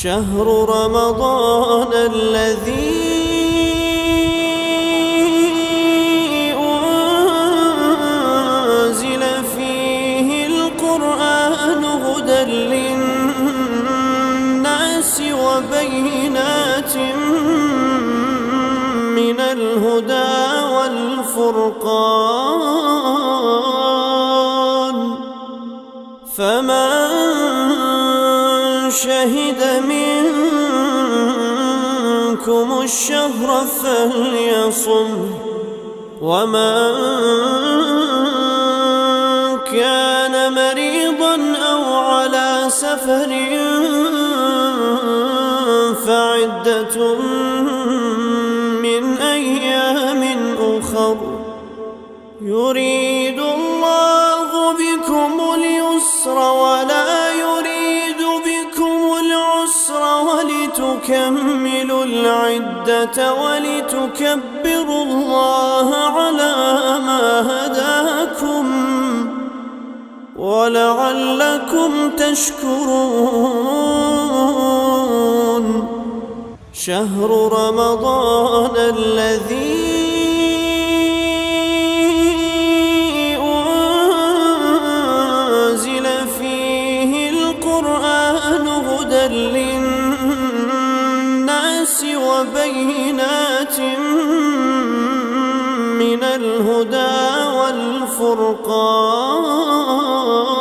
شهر رمضان الذي أنزل فيه القرآن هدى للناس وبينات من الهدى والفرقان فمن شهد منكم الشهر فليصم ومن كان مريضا أو على سفر فعدة من أيام أخر يريد الله بكم اليسر ولا يريد بكم العسر ولتكملوا العدة ولتكبروا الله على ما هداكم ولعلكم تشكرون شهر رمضان الذي أنزل فيه القرآن هدى للناس وبينات من الهدى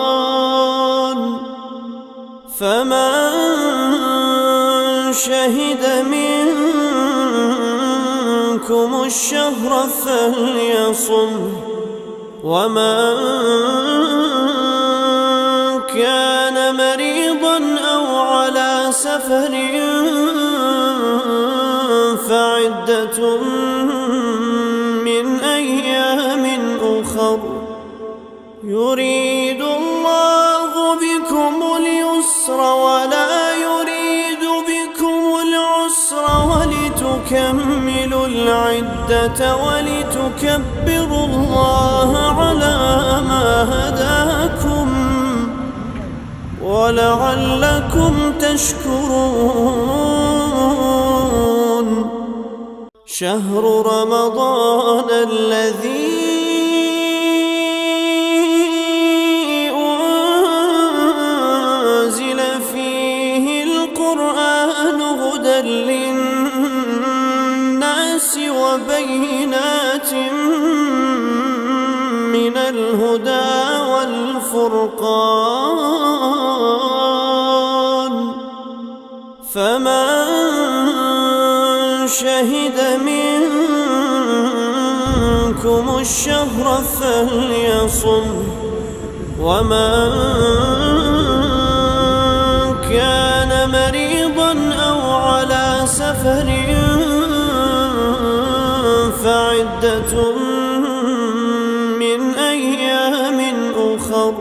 والفرقان فمن شهد منكم الشهر فليصم ومن كان مريضا أو على سفر فعدة من أيام أخر يريد الله بكم اليسر ولا يريد بكم العسر ولتكملوا العدة ولتكبروا الله على ما هداكم ولعلكم تشكرون شهر رمضان الذي أنزل فيه القرآن هدى للناس وبينات من الهدى والفرقان فمن شهد منكم الشهر فليصم ومن كان مريضا أو على سفر فعدة من أيام أخر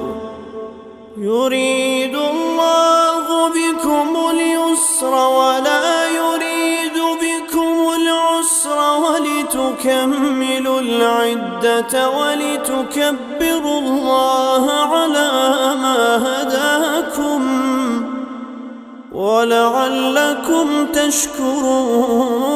يريد الله بكم اليسر ولا يريد بكم العسر ولتكملوا العدة ولتكبروا الله على ما هداكم ولعلكم تشكرون